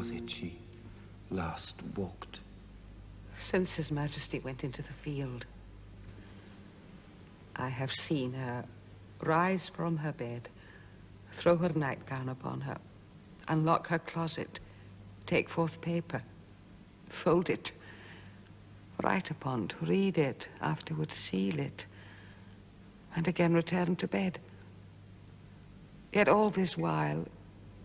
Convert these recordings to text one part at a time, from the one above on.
was it she last walked? Since His Majesty went into the field, I have seen her rise from her bed, throw her nightgown upon her, unlock her closet, take forth paper, fold it, write upon it, read it, afterwards seal it, and again return to bed. Yet all this while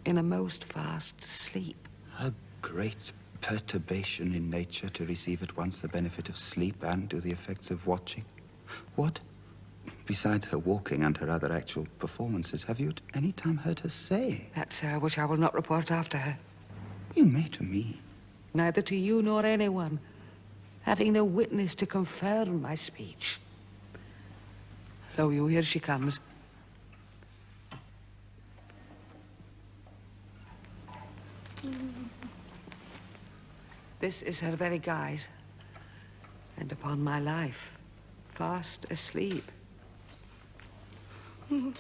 in a most fast sleep. A great perturbation in nature to receive at once the benefit of sleep and do the effects of watching. What, besides her walking and her other actual performances, have you at any time heard her say? That, sir, which I will not report after her. You may to me. Neither to you nor anyone, having no witness to confirm my speech. Lo, you, here she comes. This is her very guise, and upon my life, fast asleep. You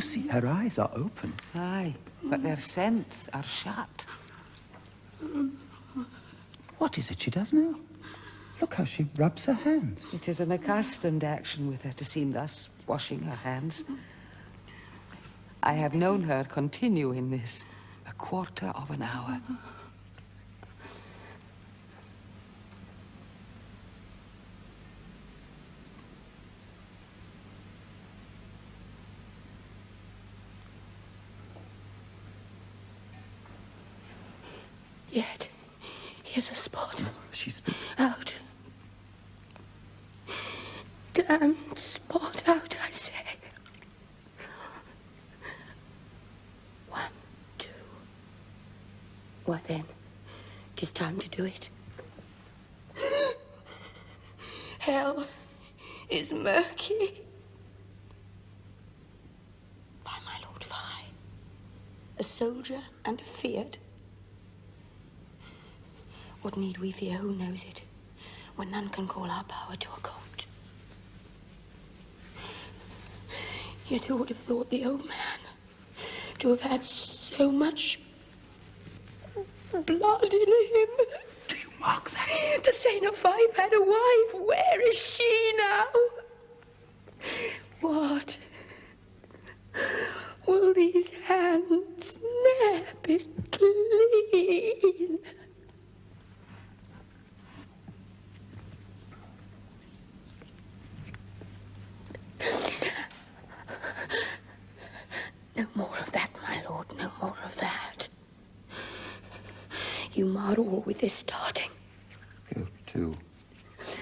see, her eyes are open. Aye, but their scents are shut. What is it she does now? Look how she rubs her hands. It is an accustomed action with her to seem thus, washing her hands. I have known her continue in this a quarter of an hour. Yet, here's a spot. She speaks. Out. Damned spot out, I say. 1, 2. Why then, 'tis time to do it. Hell is murky. By my Lord Fye, a soldier and a feared. What need we fear, who knows it, when none can call our power to account? Yet who would have thought the old man to have had so much blood in him? Do you mark that? The Thane of Fife had a wife. Where is she now? What? Will these hands ne'er be clean? No more of that, my lord, no more of that. You mar all with this starting. Go to.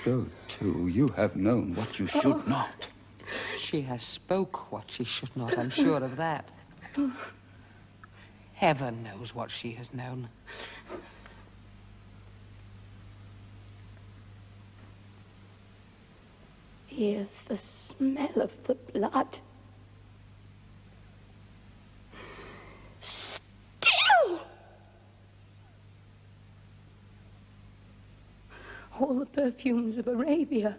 Go to. You have known what you should not. She has spoke what she should not, I'm sure of that. Heaven knows what she has known. Here's the smell of the blood. Still! All the perfumes of Arabia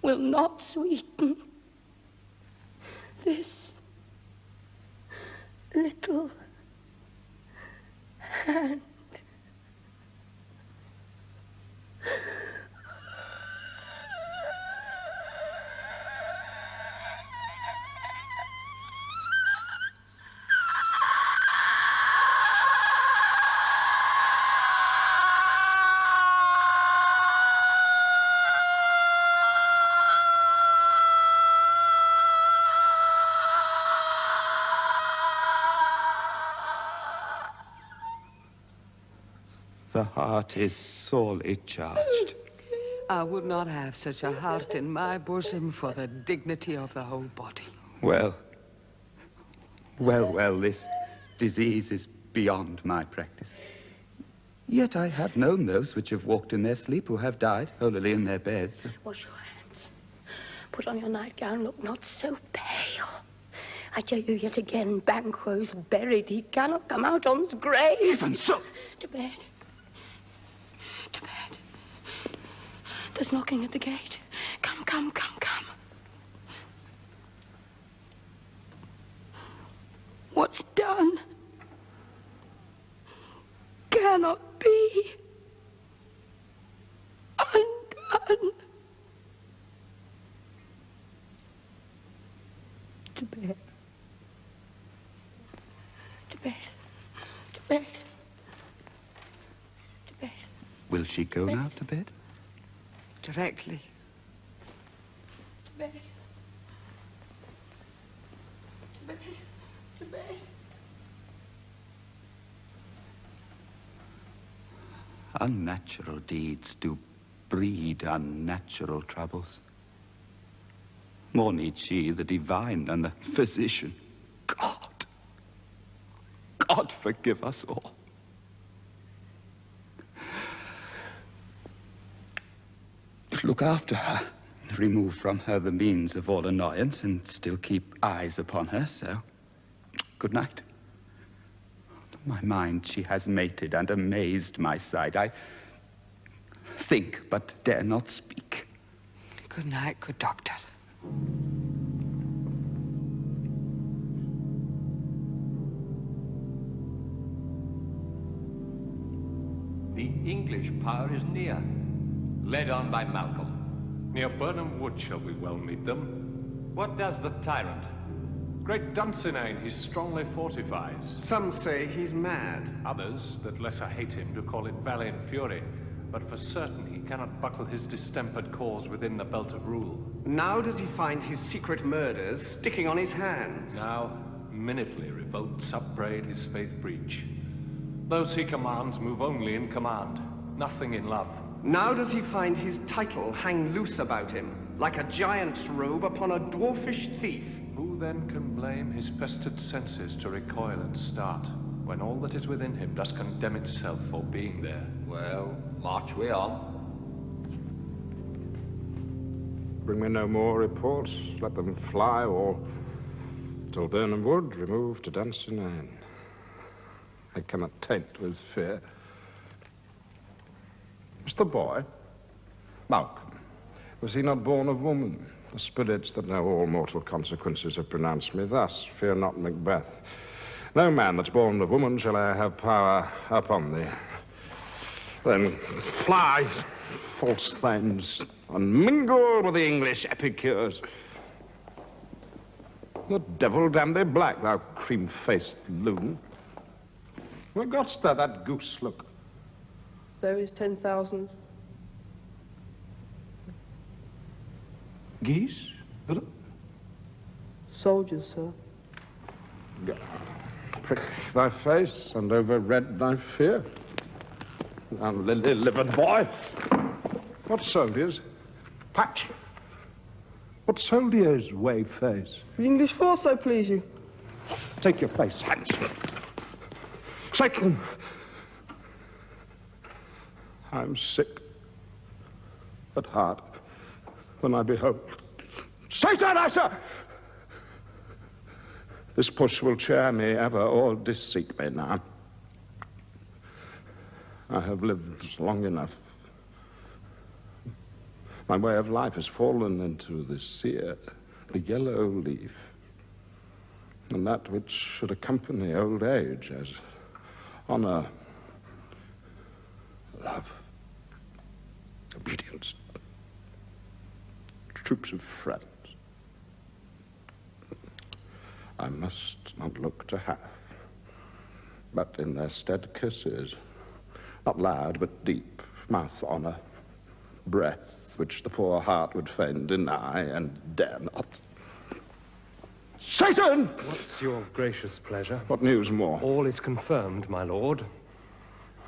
will not sweeten this little hand. The heart is sorely charged. I would not have such a heart in my bosom for the dignity of the whole body. Well, this disease is beyond my practice. Yet I have known those which have walked in their sleep who have died holily in their beds. Wash your hands. Put on your nightgown. Look not so pale. I tell you yet again, Banquo's buried. He cannot come out on's grave. Heavens, so... To bed. To bed. There's knocking at the gate. Come, come, come, come. What's done cannot be undone. To bed. To bed. To bed. To bed. Will she go now to bed? Directly. To bed. To bed. To bed. Unnatural deeds do breed unnatural troubles. More needs she the divine than the physician. God! God forgive us all. Look after her. Remove from her the means of all annoyance and still keep eyes upon her, so good night. To my mind she has mated and amazed my sight. I think but dare not speak. Good night, good doctor. The English power is near, led on by Malcolm. Near Burnham Wood shall we well meet them. What does the tyrant? Great Dunsinane he strongly fortifies. Some say he's mad. Others, that lesser hate him, do call it valiant fury. But for certain he cannot buckle his distempered cause within the belt of rule. Now does he find his secret murders sticking on his hands. Now, minutely revolts upbraid his faith breach. Those he commands move only in command, nothing in love. Now does he find his title hang loose about him, like a giant's robe upon a dwarfish thief. Who then can blame his pestered senses to recoil and start, when all that is within him does condemn itself for being there? Well, march we on. Bring me no more reports, let them fly, or till Burnham Wood remove to Dunsinane. I cannot taint with fear. It's the boy, Malcolm. Was he not born of woman? The spirits that know all mortal consequences have pronounced me thus. Fear not, Macbeth. No man that's born of woman shall e'er have power upon thee. Then fly, false thanes, and mingle with the English epicures. The devil damn thee black, thou cream-faced loon. Where got'st thou that goose look? There is 10,000. Geese, Philip? Soldiers, sir. Prick thy face and overread thy fear. Now, lily-livered boy. What soldiers? Patch. What soldiers wave face? The English force, so please you. Take your face, hence. Satan! I'm sick at heart when I behold. Satan, I say! This push will cheer me ever or deceit me now. I have lived long enough. My way of life has fallen into the sere, the yellow leaf, and that which should accompany old age as honor, love, obedience, troops of friends. I must not look to have, but in their stead kisses, not loud but deep, mouth honor, breath which the poor heart would fain deny and dare not. Satan! What's your gracious pleasure? What news more? All is confirmed, my lord,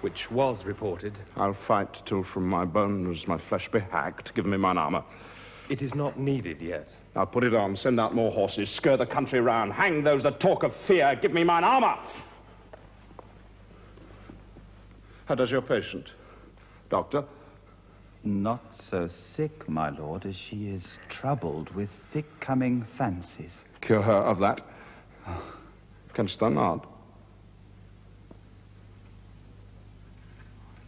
which was reported. I'll fight till from my bones my flesh be hacked. Give me mine armor. It is not needed yet. I'll put it on, send out more horses, scur the country round, hang those that talk of fear, give me mine armor! How does your patient, doctor? Not so sick, my lord, as she is troubled with thick-coming fancies. Cure her of that. Canst thou not?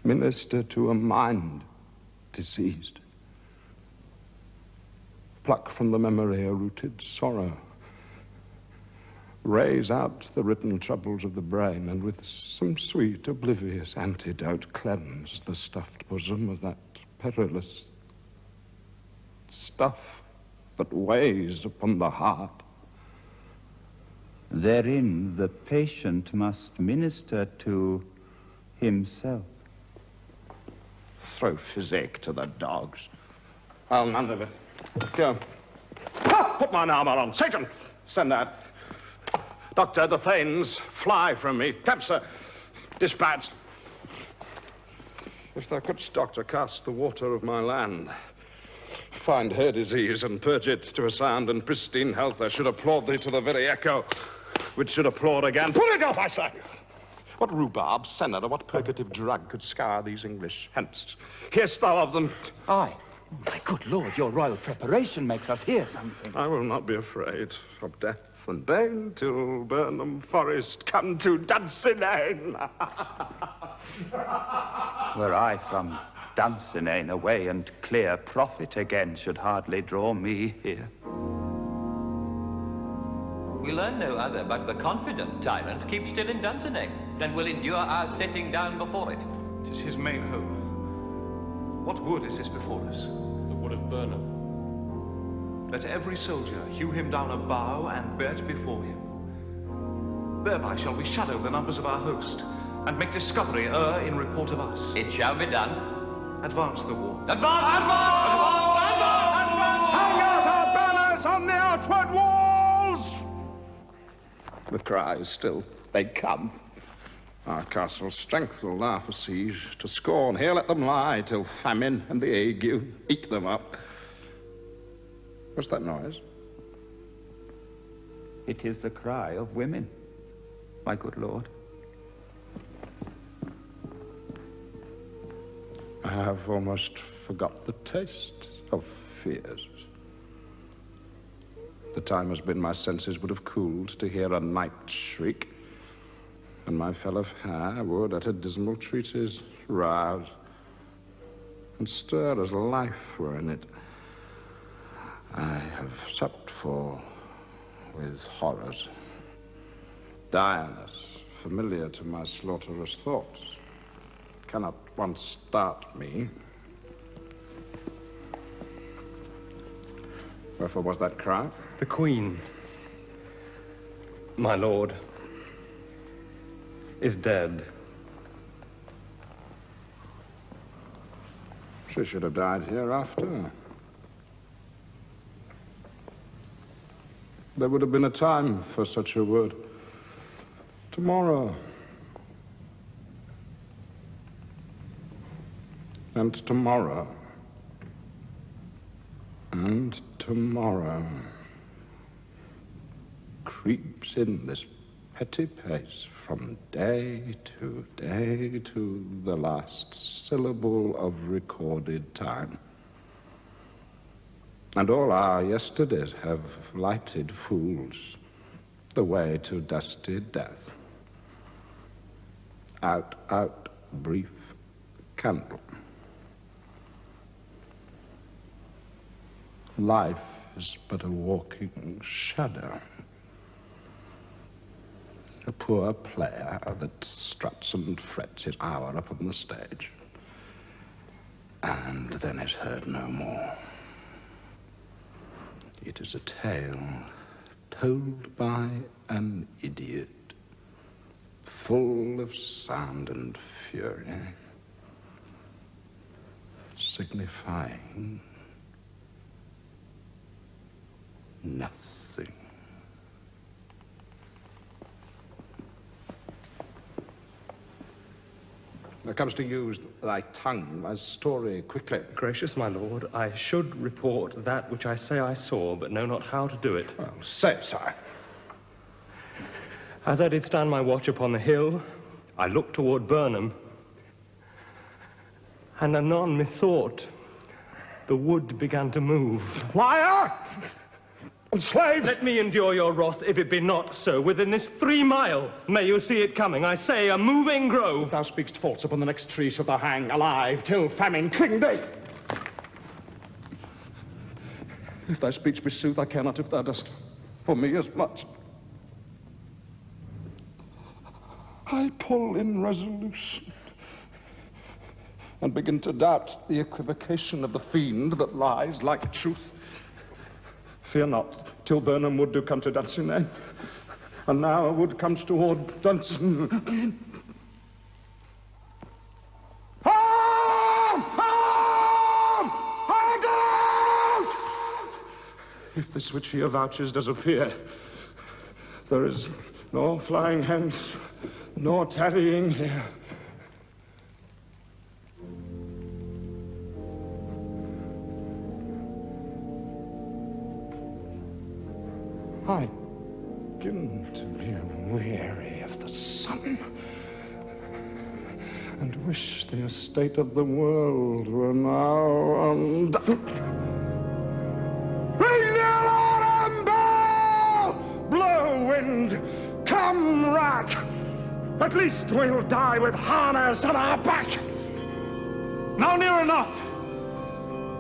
Minister to a mind diseased. Pluck from the memory a rooted sorrow. Raise out the written troubles of the brain, and with some sweet, oblivious antidote cleanse the stuffed bosom of that perilous stuff that weighs upon the heart. Therein the patient must minister to himself. Throw physic to the dogs. I'll none of it. Go. Ah, put mine armor on. Satan! Send that. Doctor, the Thanes fly from me. Capsir, dispatch. If thou couldst, Doctor, cast the water of my land, find her disease and purge it to a sound and pristine health, I should applaud thee to the very echo, which should applaud again. Pull it off, I say! What rhubarb, senna, or what purgative drug could scour these English hemps? Hear'st thou of them? Aye. My good lord, your royal preparation makes us hear something. I will not be afraid of death and bane till Burnham Forest come to Dunsinane. Were I from Dunsinane away and clear profit again should hardly draw me here. We learn no other but the confident tyrant keeps still in Dunsinane, and will endure our setting down before it. 'Tis his main hope. What wood is this before us? The wood of Burnham. Let every soldier hew him down a bough and bear it before him. Thereby shall we shadow the numbers of our host, and make discovery err in report of us. It shall be done. Advance the war. Advance! Advance! Advance! Advance! Hang out our banners on the outward walls! The cry is still, they come. Our castle's strength will laugh a siege to scorn. Here let them lie till famine and the ague eat them up. What's that noise? It is the cry of women, my good lord. I have almost forgot the taste of fears. The time has been my senses would have cooled to hear a night shriek, and my fell of hair would at a dismal treatise rouse and stir as life were in it. I have supped for with horrors, direness familiar to my slaughterous thoughts, cannot once start me. Wherefore was that cry? The Queen, my lord, is dead. She should have died hereafter. There would have been a time for such a word. Tomorrow. And tomorrow. And tomorrow. Creeps in this petty pace from day to the last syllable of recorded time. And all our yesterdays have lighted fools the way to dusty death. Out, out, brief candle. Life is but a walking shadow. A poor player that struts and frets his hour upon the stage, and then is heard no more. It is a tale told by an idiot, full of sound and fury, signifying nothing. Thou comes to use thy tongue as story quickly. Gracious my lord, I should report that which I say I saw, but know not how to do it. Well, say, sire. As I did stand my watch upon the hill, I looked toward Burnham, and anon methought the wood began to move. Liar! enslaved. Let me endure your wrath, if it be not so. Within this 3 mile, may you see it coming. I say, a moving grove. If thou speakst false, upon the next tree shalt thou hang, alive, till famine cling thee. If thy speech be sooth, I care not if thou dost for me as much. I pull in resolution and begin to doubt the equivocation of the fiend that lies like truth. Fear not, till Burnham Wood do come to Dunsinane, and now a wood comes toward Dunsinane. If this which he avouches does appear, there is nor flying hence, nor tarrying here. I begin to be weary of the sun, and wish the estate of the world were now undone. Blow, wind, come, rack. At least we'll die with harness on our back. Now near enough.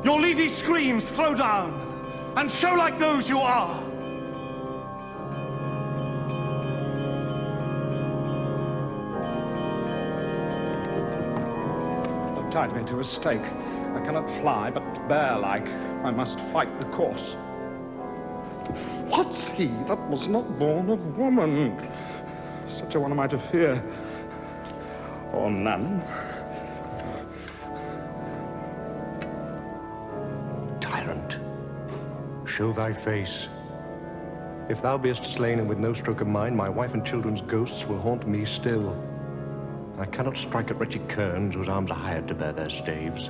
Your leafy screams throw down, and show like those you are. They've tied me to a stake. I cannot fly, but bear-like, I must fight the course. What's he that was not born of woman? Such a one am I to fear, or none. Tyrant, show thy face. If thou beest slain and with no stroke of mine, my wife and children's ghosts will haunt me still. I cannot strike at wretched kerns whose arms are hired to bear their staves.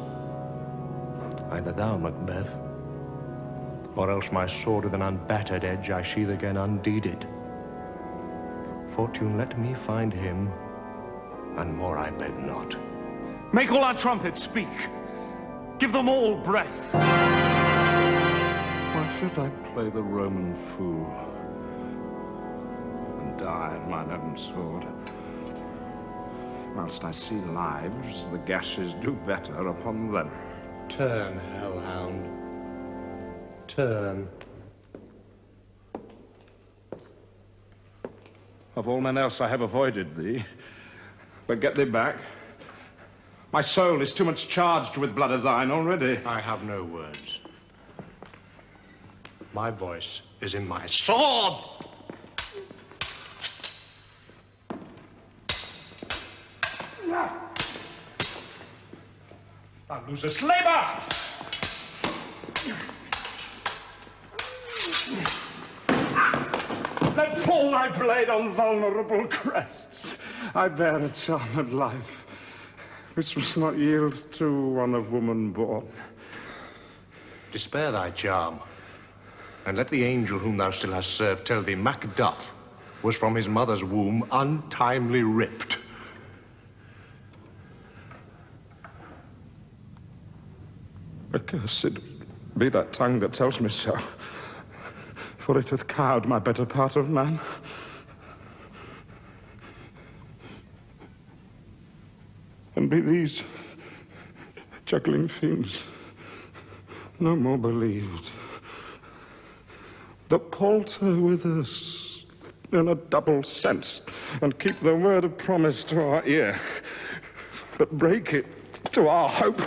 Either thou, Macbeth, or else my sword with an unbattered edge I sheathe again undeeded. Fortune, let me find him, and more I beg not. Make all our trumpets speak. Give them all breath. Why should I play the Roman fool and die in mine own sword? Whilst I see lives, the gashes do better upon them. Turn, hellhound. Turn. Of all men else I have avoided thee, but get thee back. My soul is too much charged with blood of thine already. I have no words. My voice is in my sword! Thou losest labor! Let fall thy blade on vulnerable crests. I bear a charmed life, which must not yield to one of woman born. Despair thy charm, and let the angel whom thou still hast served tell thee Macduff was from his mother's womb untimely ripped. Accursed be that tongue that tells me so, for it hath cowed my better part of man. And be these juggling fiends no more believed, that palter with us in a double sense, and keep the word of promise to our ear, but break it to our hope.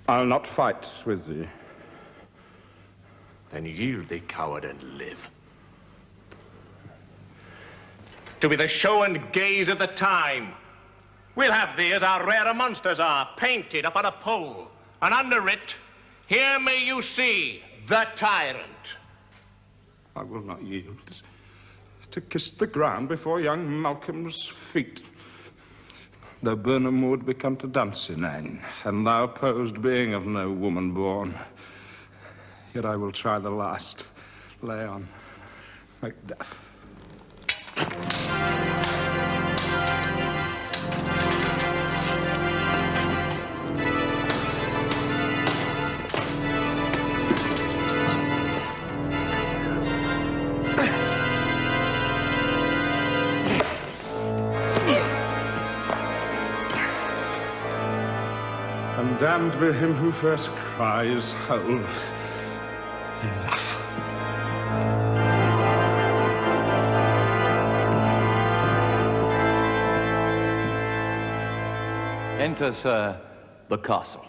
I'll not fight with thee. Then yield thee, coward, and live. To be the show and gaze of the time, we'll have thee as our rarer monsters are, painted upon a pole, and under it, here may you see the tyrant. I will not yield to kiss the ground before young Malcolm's feet. Though Burnham Wood be come to Dunsinane, and thou opposed being of no woman born, yet I will try the last. Lay on, Macbeth. Damned be him who first cries, hold. Enough. Enter, sir, the castle.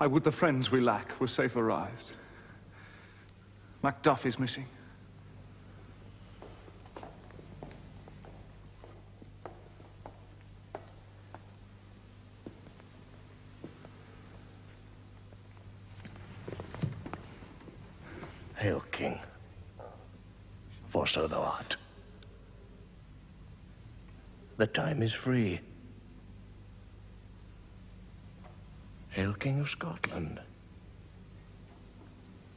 I would the friends we lack were safe arrived. Macduff is missing. Hail, King, for so thou art. The time is free. Hail, King of Scotland.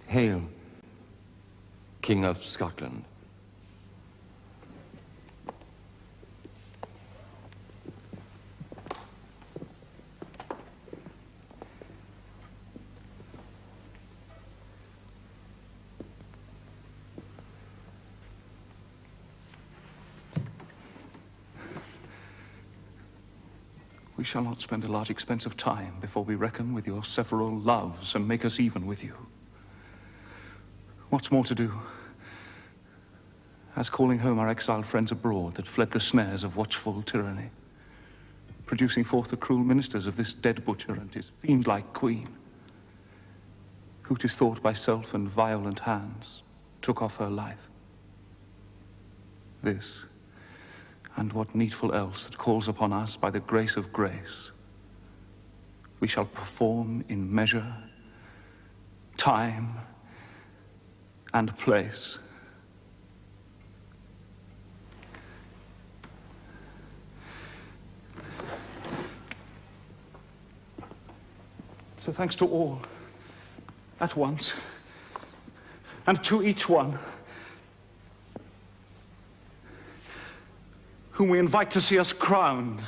Hail, King of Scotland. We shall not spend a large expense of time before we reckon with your several loves and make us even with you. What's more to do? As calling home our exiled friends abroad that fled the snares of watchful tyranny, producing forth the cruel ministers of this dead butcher and his fiend-like queen, who 'tis thought by self and violent hands took off her life. This, and what needful else that calls upon us by the grace of grace, we shall perform in measure, time, and place. So thanks to all, at once, and to each one, whom we invite to see us crowned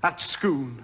at Scone.